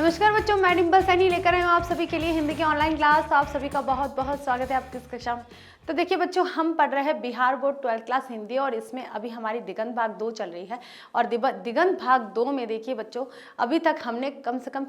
नमस्कार बच्चों, मैं डिम्पल सैनी लेकर आई हूँ आप सभी के लिए हिंदी की ऑनलाइन क्लास। आप सभी का बहुत बहुत स्वागत है आपकी इस कक्षा में। तो देखिए बच्चों, हम पढ़ रहे हैं Bihar board 12th class Hindi और इसमें अभी हमारी दिगंत भाग 2 चल रही है। और दिगंत भाग 2 में देखिए बच्चों, अभी तक हमने कम से कम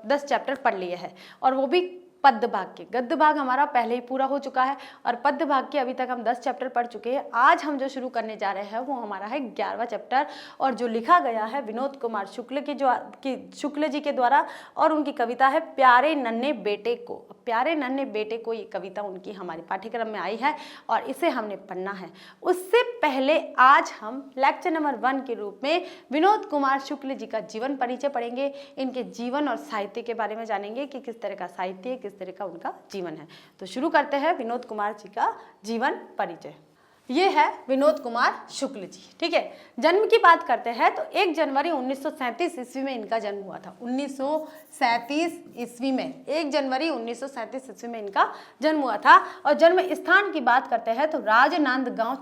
10 चैप्टर पढ़ लिए हैं और वो भी पद्य भाग के। गद्य भाग हमारा पहले ही पूरा हो चुका है और पद्य भाग के अभी तक हम 10 चैप्टर पढ़ चुके हैं। आज हम जो शुरू करने जा रहे हैं वो हमारा है 11वां चैप्टर और जो लिखा गया है विनोद कुमार शुक्ल जी के द्वारा और उनकी कविता है प्यारे नन्हे बेटे को। प्यारे नन्हे बेटे को, ये कविता उनकी हमारे पाठ्यक्रम में आई है और इसे हमने पढ़ना है। उससे पहले आज हम लेक्चर नंबर 1 के रूप में विनोद कुमार शुक्ल जी का जीवन परिचय पढ़ेंगे। इनके जीवन और साहित्य के बारे में जानेंगे कि किस तरह का साहित्य, किस तरह का उनका जीवन है। तो शुरू करते हैं विनोद कुमार जी का जीवन परिचय। ये है विनोद कुमार शुक्ल जी, ठीक है। जन्म की बात करते हैं तो 1 जनवरी 1937 ईस्वी में इनका जन्म हुआ था। 1937 ईस्वी में 1 जनवरी 1937 ईस्वी में इनका जन्म हुआ था। और जन्म स्थान की बात करते हैं तो राजनांदगांव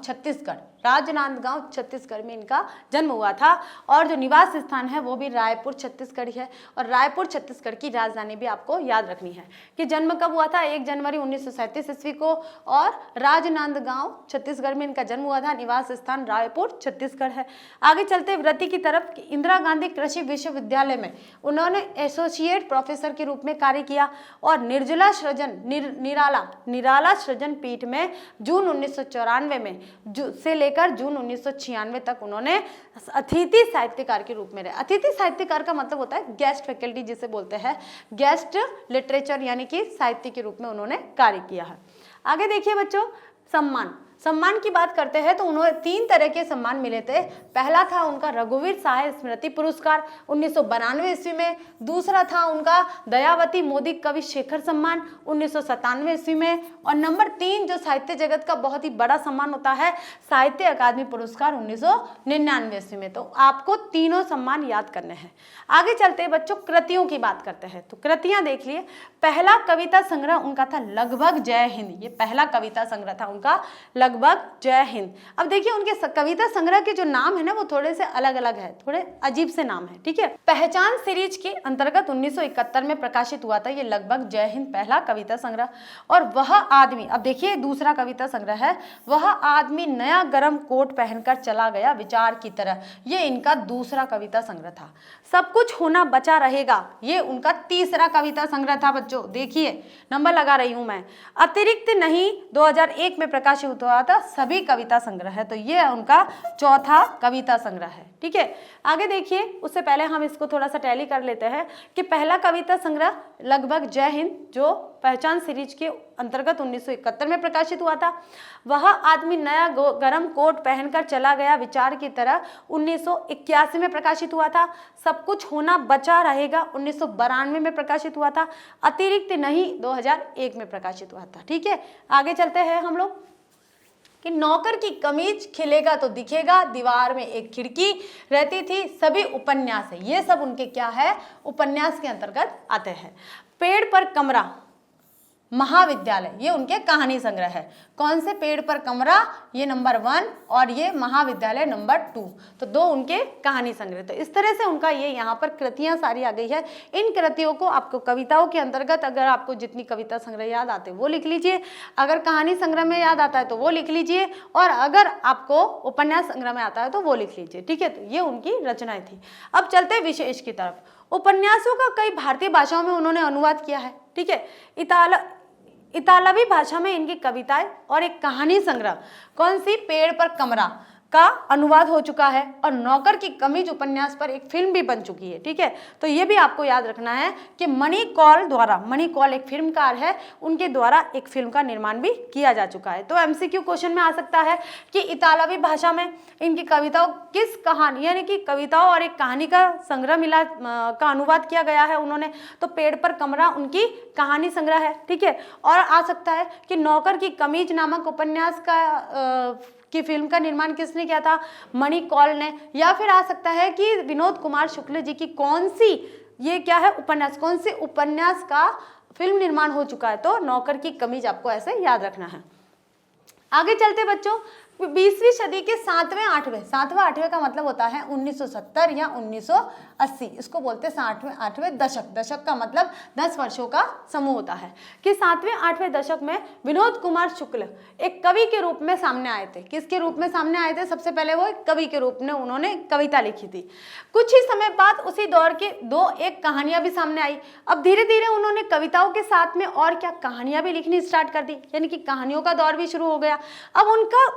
छत्तीसगढ़ में इनका जन्म हुआ था। और जो निवास स्थान है वो भी रायपुर छत्तीसगढ़ है। और रायपुर छत्तीसगढ़ की राजधानी भी आपको याद रखनी है कि जन्म कब हुआ था, 1 जनवरी 1937 ईस्वी को, और राजनांदगांव छत्तीसगढ़ में इनका जन्म हुआ था। निवास स्थान रायपुर छत्तीसगढ़ है। आगे चलते वृत्ति की तरफ, इंदिरा गांधी कृषि विश्वविद्यालय में उन्होंने एसोसिएट प्रोफेसर के रूप में कार्य किया और निराला सृजन पीठ में जून 1994 में से लेकर जून 1996 तक उन्होंने अतिथि साहित्यकार के रूप में रहे। अतिथि साहित्यकार का मतलब होता है गेस्ट फैकल्टी जिसे बोलते हैं, गेस्ट लिटरेचर यानी कि साहित्य के रूप में उन्होंने कार्य किया है। आगे देखिए बच्चों, सम्मान की बात करते हैं तो उन्हें 3 तरह के सम्मान मिले थे। पहला था उनका रघुवीर सहाय स्मृति पुरस्कार 1992 ईस्वी में। दूसरा था उनका दयावती मोदी कवि शेखर सम्मान 1997 ईस्वी में। और नंबर 3 जो साहित्य जगत का बहुत ही बड़ा सम्मान होता है, साहित्य अकादमी पुरस्कार 1999 ईस्वी में। तो आपको तीनों सम्मान याद करने हैं। आगे चलते बच्चों, कृतियों की बात करते हैं तो कृतियां देख लिए। पहला कविता संग्रह उनका था लगभग जय हिंद। ये पहला कविता संग्रह था उनका लगभग जय हिंद। अब देखिए उनके कविता संग्रह के जो नाम है ना वो थोड़े से अलग अलग है, थोड़े अजीब से नाम है, ठीक है। पहचान सीरीज के अंतर्गत 1971 में प्रकाशित हुआ था ये लगभग जय हिंद पहला कविता संग्रह। और वह आदमी, अब देखिए दूसरा कविता संग्रह है वह आदमी नया गरम कोट पहनकर चला गया विचार की तरह। ये इनका दूसरा कविता संग्रह था। सब कुछ होना बचा रहेगा, ये उनका तीसरा कविता संग्रह था। बच्चों देखिए, नंबर लगा रही हूं मैं। अतिरिक्त नहीं 2001 में प्रकाशित हुआ था सभी कविता संग्रह है, तो ये उनका चौथा कविता संग्रह है, ठीक है। आगे देखिए, उससे पहले हम इसको थोड़ा सा टैली कर लेते हैं कि पहला कविता संग्रह लगभग जय हिंद जो पहचान सीरीज के अंतर्गत 1971 में प्रकाशित हुआ था। वह आदमी नया गरम कोट पहनकर चला गया विचार की तरह 1981 में प्रकाशित हुआ था। सब कुछ होना बचा रहेगा 1992 में प्रकाशित हुआ था। अतिरिक्त नहीं 2001 में प्रकाशित हुआ था, ठीक है। आगे चलते हैं हम लोग कि नौकर की कमीज खिलेगा तो दिखेगा, दीवार में एक खिड़की रहती थी, सभी उपन्यास है। ये सब उनके क्या है, उपन्यास के अंतर्गत आते हैं। पेड़ पर कमरा महाविद्यालय, ये उनके कहानी संग्रह है। कौन से पेड़ पर कमरा, ये नंबर 1 और ये महाविद्यालय नंबर 2, तो 2 उनके कहानी संग्रह। तो इस तरह से उनका ये यहाँ पर कृतियां सारी आ गई है। इन कृतियों को आपको कविताओं के अंतर्गत अगर आपको जितनी कविता संग्रह याद आते वो लिख लीजिए, अगर कहानी संग्रह में याद आता है तो वो लिख लीजिए, और अगर आपको उपन्यास संग्रह में आता है तो वो लिख लीजिए, ठीक है। तो ये उनकी रचनाएं थी। अब चलते विशेष की तरफ। उपन्यासों का कई भारतीय भाषाओं में उन्होंने अनुवाद किया है, ठीक है। इतालवी भाषा में इनकी कविताएं और एक कहानी संग्रह कौन सी, पेड़ पर कमरा का अनुवाद हो चुका है। और नौकर की कमीज उपन्यास पर एक फिल्म भी बन चुकी है, ठीक है। तो ये भी आपको याद रखना है कि मणि कौल एक फिल्मकार है, उनके द्वारा एक फिल्म का निर्माण भी किया जा चुका है। तो एमसीक्यू क्वेश्चन में आ सकता है कि इतालवी भाषा में इनकी कविताओं किस कहानी यानी कि कविताओं और एक कहानी का संग्रह मिला का अनुवाद किया गया है उन्होंने, तो पेड़ पर कमरा उनकी कहानी संग्रह है, ठीक है। और आ सकता है कि नौकर की कमीज नामक उपन्यास की फिल्म का निर्माण किसने किया था, मणि कौल ने। या फिर आ सकता है कि विनोद कुमार शुक्ल जी की कौन सी, ये क्या है उपन्यास, कौन से उपन्यास का फिल्म निर्माण हो चुका है, तो नौकर की कमीज आपको ऐसे याद रखना है। आगे चलते बच्चों, 20वीं सदी के 7वें 8वें का मतलब होता है 1970 या 1980, इसको बोलते हैं 7वें 8वें दशक। दशक का मतलब 10 वर्षों का समूह होता है। कि 7वें 8वें दशक में विनोद कुमार शुक्ल एक कवि के रूप में सामने आए थे। किसके रूप में सामने आए थे? सबसे पहले वो एक कवि के रूप में उन्होंने कविता लिखी थी। कुछ ही समय बाद उसी दौर के एक कहानियां भी सामने आई। अब धीरे धीरे उन्होंने कविताओं के साथ में और क्या कहानियां भी लिखनी स्टार्ट कर दी, यानी कि कहानियों का दौर भी शुरू हो गया। अब उनका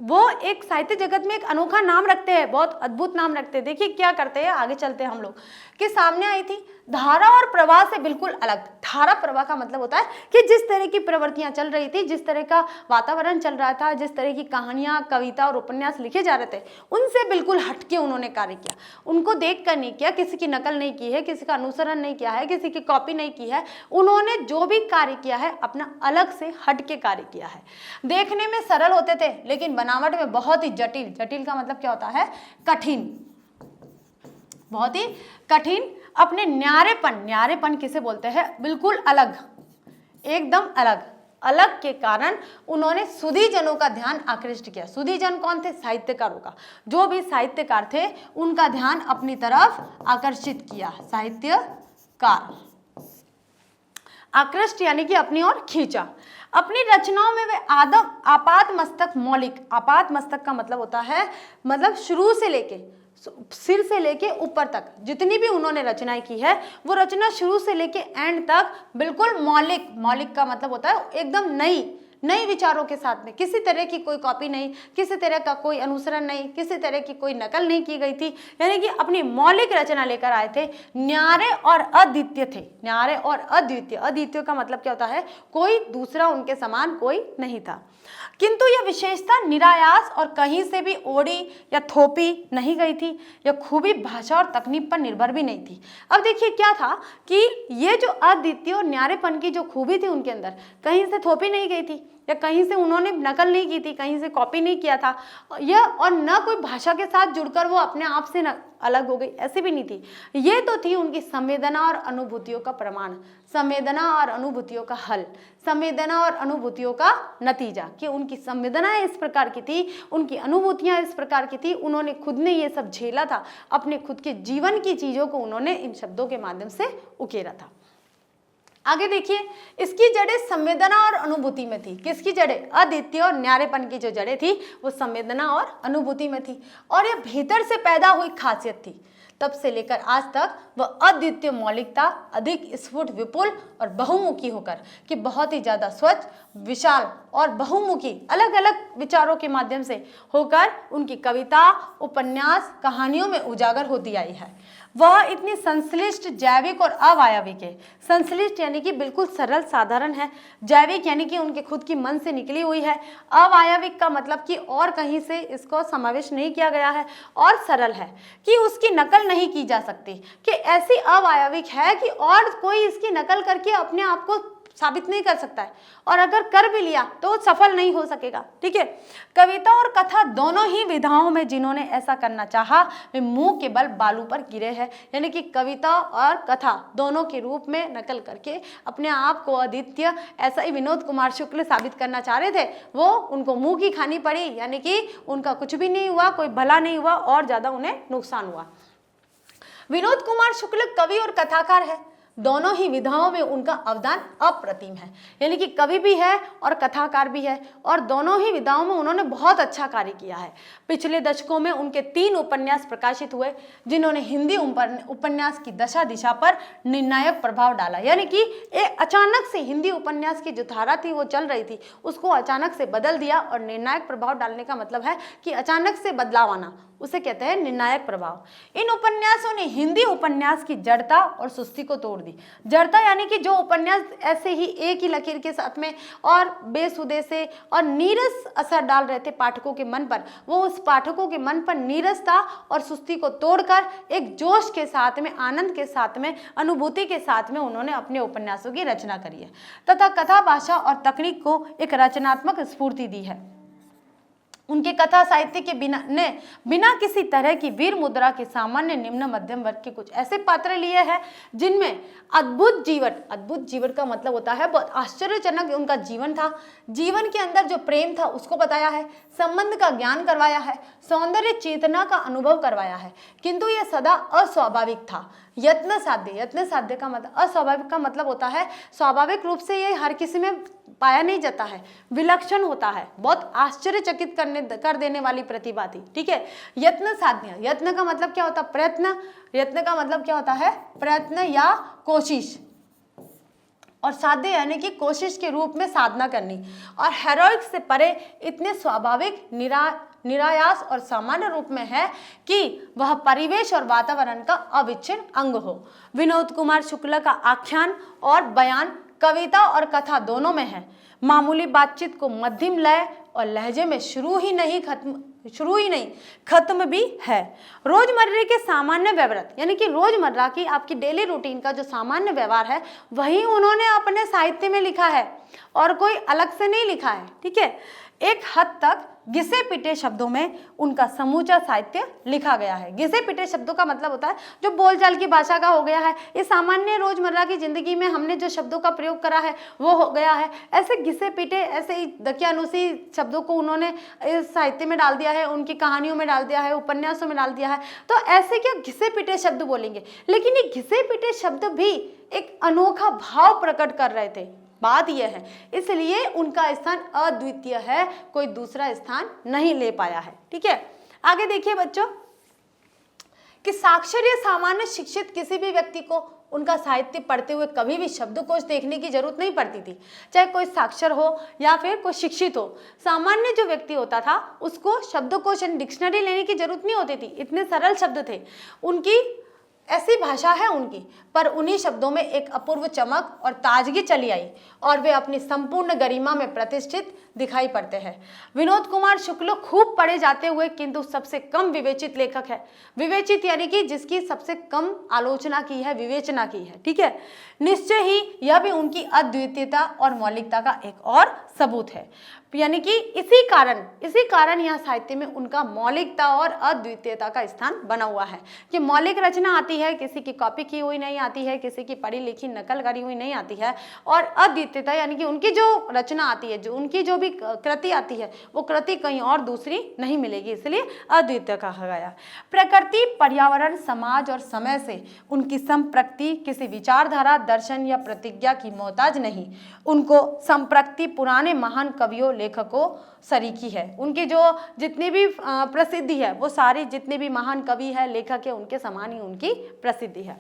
वो एक साहित्य जगत में एक अनोखा नाम रखते हैं, बहुत अद्भुत नाम रखते हैं। देखिए क्या करते हैं, आगे चलते हैं हम लोग। कि सामने आई थी धारा और प्रवाह से बिल्कुल अलग। धारा प्रवाह का मतलब होता है कि जिस तरह की प्रवृत्तियां चल रही थी, जिस तरह का वातावरण चल रहा था, जिस तरह की कहानियां, कविता और उपन्यास लिखे जा रहे थे, उनसे बिल्कुल हटके उन्होंने कार्य किया। उनको देख कर नहीं किया, किसी की नकल नहीं की है, किसी का अनुसरण नहीं किया है, किसी की कॉपी नहीं की है। उन्होंने जो भी कार्य किया है अपना अलग से हटके कार्य किया है। देखने में सरल होते थे लेकिन बनावट में बहुत ही जटिल। जटिल का मतलब क्या होता है? कठिन, बहुत ही कठिन। अपने न्यारेपन किसे बोलते हैं? बिल्कुल अलग, एकदम अलग। अलग के कारण उन्होंने सुधीजनों का ध्यान आकृष्ट किया। सुधीजन कौन थे? साहित्यकारों का। जो भी साहित्यकार थे उनका ध्यान अपनी तरफ आकर्षित किया। साहित्यकार आकृष्ट यानी कि अपनी ओर खींचा। अपनी रचनाओं में वे आपात मस्तक मौलिक। आपात मस्तक का मतलब होता है, मतलब शुरू से लेके सिर से लेके ऊपर तक जितनी भी उन्होंने रचनाएं की है, वो रचना शुरू से लेके एंड तक बिल्कुल मौलिक। मौलिक का मतलब होता है एकदम नई विचारों के साथ में। किसी तरह की कोई कॉपी नहीं, किसी तरह का कोई अनुसरण नहीं, किसी तरह की कोई नकल नहीं की गई थी, यानी कि अपनी मौलिक रचना लेकर आए थे। न्यारे और अद्वितीय थे। न्यारे और अद्वितीय। अद्वितीय का मतलब क्या होता है? कोई दूसरा उनके समान कोई नहीं था। किंतु यह विशेषता निरायास और कहीं से भी ओढ़ी या थोपी नहीं गई थी। यह खूबी भाषा और तकनीक पर निर्भर भी नहीं थी। अब देखिए क्या था कि ये जो अद्वितीय और न्यारेपन की जो खूबी थी उनके अंदर, कहीं से थोपी नहीं गई थी या कहीं से उन्होंने नकल नहीं की थी, कहीं से कॉपी नहीं किया था यह, और न कोई भाषा के साथ जुड़कर वो अपने आप से अलग हो गई, ऐसी भी नहीं थी। ये तो थी उनकी संवेदना और अनुभूतियों का प्रमाण, संवेदना और अनुभूतियों का हल, संवेदना और अनुभूतियों का नतीजा। कि उनकी संवेदनाएं इस प्रकार की थी, उनकी अनुभूतियां इस प्रकार की थी, उन्होंने खुद ने ये सब झेला था, अपने खुद के जीवन की चीजों को उन्होंने इन शब्दों के माध्यम से उकेरा था। आगे देखिए, इसकी जड़ें संवेदना और अनुभूति में थी। किसकी जड़ें? अद्वितीय और न्यारेपन की जो जड़ें थी वो संवेदना और अनुभूति में थी, और ये भीतर से पैदा हुई खासियत थी। तब से लेकर आज तक वह अद्वितीय मौलिकता अधिक स्फुट, विपुल और बहुमुखी होकर, कि बहुत ही ज्यादा स्वच्छ, विशाल और बहुमुखी, अलग अलग विचारों के माध्यम से होकर उनकी कविता, उपन्यास, कहानियों में उजागर होती आई है। वह इतनी संश्लिष्ट, जैविक और अवायविक है। संश्लिष्ट यानी कि बिल्कुल सरल साधारण है, जैविक यानी कि उनके खुद की मन से निकली हुई है, अवायविक का मतलब कि और कहीं से इसको समावेश नहीं किया गया है, और सरल है कि उसकी नकल नहीं की जा सकती, कि ऐसी अवायविक है कि और कोई इसकी नकल करके अपने आप को साबित नहीं कर सकता है, और अगर कर भी लिया तो सफल नहीं हो सकेगा। ठीक है। कविता और कथा दोनों ही विधाओं में जिन्होंने ऐसा करना चाहा वे मुंह के बल बालू पर गिरे हैं। यानी कि कविता और कथा दोनों के रूप में नकल करके अपने आप को अद्वितीय, ऐसा ही विनोद कुमार शुक्ल साबित करना चाह रहे थे, वो उनको मुंह की खानी पड़ी, यानी कि उनका कुछ भी नहीं हुआ, कोई भला नहीं हुआ, और ज्यादा उन्हें नुकसान हुआ। विनोद कुमार शुक्ल कवि और कथाकार है, दोनों ही विधाओं में उनका अवदान अप्रतिम है। यानी कि कवि भी है और कथाकार भी है, और दोनों ही विधाओं में उन्होंने बहुत अच्छा कार्य किया है। पिछले दशकों में उनके 3 उपन्यास प्रकाशित हुए जिन्होंने हिंदी उपन्यास की दशा दिशा पर निर्णायक प्रभाव डाला। यानी कि अचानक से हिंदी उपन्यास की जो धारा थी वो चल रही थी, उसको अचानक से बदल दिया, और निर्णायक प्रभाव डालने का मतलब है कि अचानक से बदलाव आना, उसे कहते हैं निर्णायक प्रभाव। इन उपन्यासों ने हिंदी उपन्यास की जड़ता और सुस्ती को तोड़ दी। जड़ता यानी कि जो उपन्यास ऐसे ही एक ही लकीर के साथ में और बेसुदे से और नीरस असर डाल रहे थे पाठकों के मन पर, वो उस पाठकों के मन पर नीरसता और सुस्ती को तोड़कर एक जोश के साथ में, आनंद के साथ में, अनुभूति के साथ में उन्होंने अपने उपन्यासों की रचना करी है, तथा कथा, भाषा और तकनीक को एक रचनात्मक स्फूर्ति दी है। उनके कथा साहित्य के बिना किसी तरह की वीर मुद्रा के सामान्य निम्न मध्यम वर्ग के कुछ ऐसे पात्र लिए हैं जिनमें अद्भुत जीवन का मतलब होता है बहुत आश्चर्यजनक उनका जीवन था, जीवन के अंदर जो प्रेम था उसको बताया है, संबंध का ज्ञान करवाया है, सौंदर्य चेतना का अनुभव करवाया है, किंतु यह सदा अस्वाभाविक था। यत्न साध्य का मतलब, अस्वाभाविक का मतलब होता है स्वाभाविक रूप से ये हर किसी में पाया नहीं जाता है, विलक्षण होता है, बहुत आश्चर्यचकित कर देने वाली प्रतिभा थी। ठीक है, यत्न साध्य, यत्न का मतलब क्या होता है? प्रयत्न, यत्न का मतलब क्या होता है? प्रयत्न या कोशिश, और साध्य यानी कि कोशिश के रूप में साधना करनी, और हेरोइक से परे इतने स्वाभाविक निरायास और सामान्य रूप में है कि वह परिवेश और वातावरण का अविच्छिन्न अंग हो। विनोद कुमार शुक्ल का आख्यान और बयान कविता और कथा दोनों में है। मामूली बातचीत को मध्यम लय और लहजे में शुरू ही नहीं खत्म भी है। रोजमर्रा के सामान्य व्यवहार यानी कि रोजमर्रा की आपकी डेली रूटीन का जो सामान्य व्यवहार है वही उन्होंने अपने साहित्य में लिखा है और कोई अलग से नहीं लिखा है। ठीक है, एक हद तक घिसे पिटे शब्दों में उनका समूचा साहित्य लिखा गया है। घिसे पिटे शब्दों का मतलब होता है जो बोलचाल की भाषा का हो गया है, ये सामान्य रोजमर्रा की जिंदगी में हमने जो शब्दों का प्रयोग करा है वो हो गया है। ऐसे घिसे पिटे, ऐसे ही दकियानुसी शब्दों को उन्होंने इस साहित्य में डाल दिया है, उनकी कहानियों में डाल दिया है, उपन्यासों में डाल दिया है। तो ऐसे क्या घिसे पिटे शब्द बोलेंगे, लेकिन ये घिसे पिटे शब्द भी एक अनोखा भाव प्रकट कर रहे थे। बात यह है, इसलिए उनका स्थान अद्वितीय है, कोई दूसरा स्थान नहीं ले पाया है। ठीक है, आगे देखिए बच्चों कि साक्षर या सामान्य शिक्षित किसी भी व्यक्ति को उनका साहित्य पढ़ते हुए कभी भी शब्दकोश देखने की जरूरत नहीं पड़ती थी, चाहे कोई साक्षर हो या फिर कोई शिक्षित हो। सामान्य जो व्यक्ति होता था उसको शब्दकोश यानी डिक्शनरी लेने की जरूरत नहीं होती थी, इतने सरल शब्द थे, उनकी ऐसी भाषा है उनकी, पर उन्हीं शब्दों में एक अपूर्व चमक और ताजगी चली आई और वे अपनी संपूर्ण गरिमा में प्रतिष्ठित दिखाई पड़ते हैं। विनोद कुमार शुक्ल खूब पढ़े जाते हुए किंतु सबसे कम विवेचित लेखक है। विवेचित यानी कि जिसकी सबसे कम आलोचना की है, विवेचना की है। ठीक है, निश्चय ही यह भी उनकी अद्वितीयता और मौलिकता का एक और सबूत है। यानी कि इसी कारण यह साहित्य में उनका मौलिकता और अद्वितीयता का स्थान बना हुआ है कि मौलिक रचना आती है, किसी की कॉपी की हुई नहीं आती है, किसी की पढ़ी लिखी नकल करी हुई नहीं आती है, और अद्वितीयता यानी कि उनकी जो रचना आती है, जो उनकी जो भी कृति आती है वो कृति कहीं और दूसरी नहीं मिलेगी, इसलिए अद्वितीय कहा गया। प्रकृति, पर्यावरण, समाज और समय से उनकी संप्रक्ति किसी विचारधारा, दर्शन या प्रतिज्ञा की मोहताज नहीं। उनको संप्रक्ति पुराने महान कवियों, लेखकों सरीखी है। उनकी जो जितनी भी प्रसिद्धि है वो सारी जितने भी महान कवि है, लेखक है, उनके समान ही उनकी प्रसिद्धि है।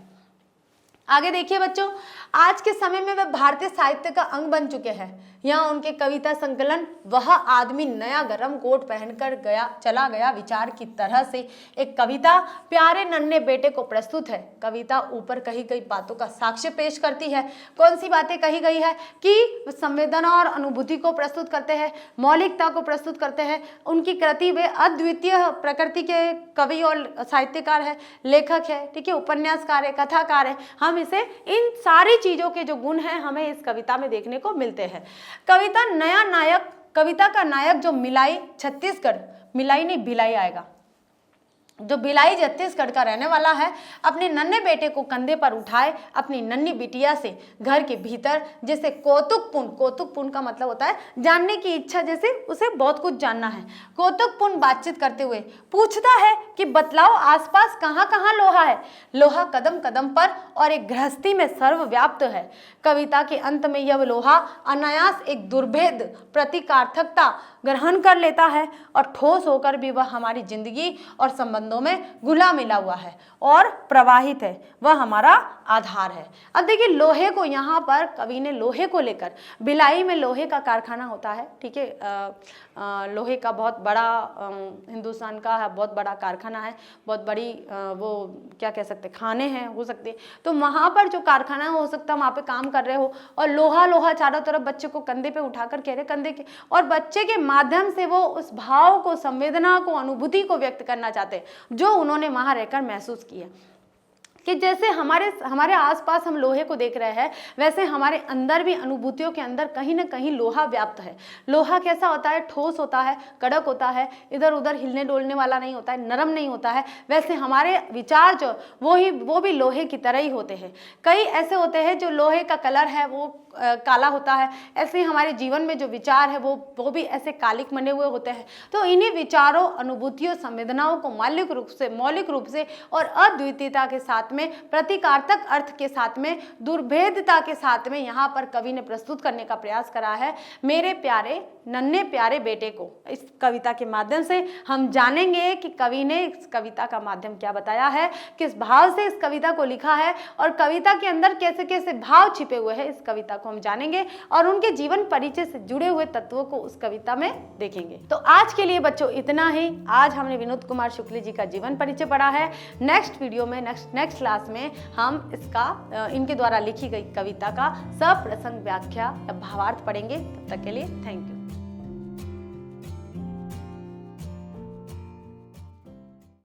आगे देखिए बच्चों, आज के समय में वे भारतीय साहित्य का अंग बन चुके हैं। यहाँ उनके कविता संकलन वह आदमी नया गरम कोट पहनकर चला गया विचार की तरह से एक कविता प्यारे नन्हे बेटे को प्रस्तुत है। कविता ऊपर कही गई बातों का साक्ष्य पेश करती है। कौन सी बातें कही गई है कि संवेदना और अनुभूति को प्रस्तुत करते हैं, मौलिकता को प्रस्तुत करते हैं। उनकी कृति वे अद्वितीय प्रकृति के कवि और साहित्यकार है, लेखक है, ठीक है, उपन्यासकार है, कथाकार है। हम इसे इन सारी चीजों के जो गुण हैं हमें इस कविता में देखने को मिलते हैं। कविता का नायक जो मिलाई छत्तीसगढ़, मिलाई नहीं भिलाई आएगा, जो भिलाई छत्तीसगढ़ का रहने वाला है, अपने नन्हे बेटे को कंधे पर उठाए अपनी नन्ही बिटिया से घर के भीतर जैसे कौतुकपूर्ण का मतलब होता है जानने की इच्छा, जैसे उसे बहुत कुछ जानना है, कौतुकपूर्ण बातचीत करते हुए पूछता है कि बतलाओ आसपास कहाँ कहाँ लोहा है। लोहा कदम कदम पर और एक गृहस्थी में सर्वव्याप्त है। कविता के अंत में यह लोहा अनायास एक दुर्भेद प्रतीकार्थकता ग्रहण कर लेता है और ठोस होकर भी वह हमारी जिंदगी और संबंधों में घुला मिला हुआ है और प्रवाहित है, वह हमारा आधार है। अब देखिए लोहे को, यहाँ पर कवि ने लोहे को लेकर, भिलाई में लोहे का कारखाना होता है, ठीक है, लोहे का बहुत बड़ा हिंदुस्तान का बहुत बड़ा कारखाना है, बहुत बड़ी वो क्या कह सकते खाने हैं हो सकते, तो वहाँ पर जो कारखाना हो सकता है वहाँ पे काम कर रहे हो और लोहा चारों तरफ बच्चे को कंधे पे उठाकर कह रहे कंधे के, और बच्चे के माध्यम से वो उस भाव को, संवेदना को, अनुभूति को व्यक्त करना चाहते जो उन्होंने वहाँ रहकर महसूस किया। कि जैसे हमारे आसपास हम लोहे को देख रहे हैं, वैसे हमारे अंदर भी, अनुभूतियों के अंदर कहीं ना कहीं लोहा व्याप्त है। लोहा कैसा होता है? ठोस होता है, कड़क होता है, इधर उधर हिलने डोलने वाला नहीं होता है, नरम नहीं होता है। वैसे हमारे विचार जो वो भी लोहे की तरह ही होते हैं। कई ऐसे होते हैं जो लोहे का कलर है वो काला होता है, ऐसे ही हमारे जीवन में जो विचार है वो भी ऐसे कालिक बने हुए होते हैं। तो इन्हीं विचारों, अनुभूतियों, संवेदनाओं को मौलिक रूप से और अद्वितीयता के साथ में, प्रतीकात्मक अर्थ के साथ में, दुर्भेद्यता के साथ में यहाँ पर कवि ने प्रस्तुत करने का प्रयास करा है। मेरे प्यारे नन्हे प्यारे बेटे को, इस कविता के माध्यम से हम जानेंगे कि कवि ने इस कविता का माध्यम क्या बताया है, किस भाव से इस कविता को लिखा है और कविता के अंदर कैसे कैसे भाव छिपे हुए हैं, इस कविता को हम जानेंगे और उनके जीवन परिचय से जुड़े हुए तत्वों को उस कविता में देखेंगे। तो आज के लिए बच्चों इतना ही। आज हमने विनोद कुमार शुक्ल जी का जीवन परिचय पढ़ा है। नेक्स्ट वीडियो में, नेक्स्ट क्लास में हम इनके द्वारा लिखी गई कविता का सप्रसंग व्याख्या या भावार्थ पढ़ेंगे। तब तक के लिए थैंक यू।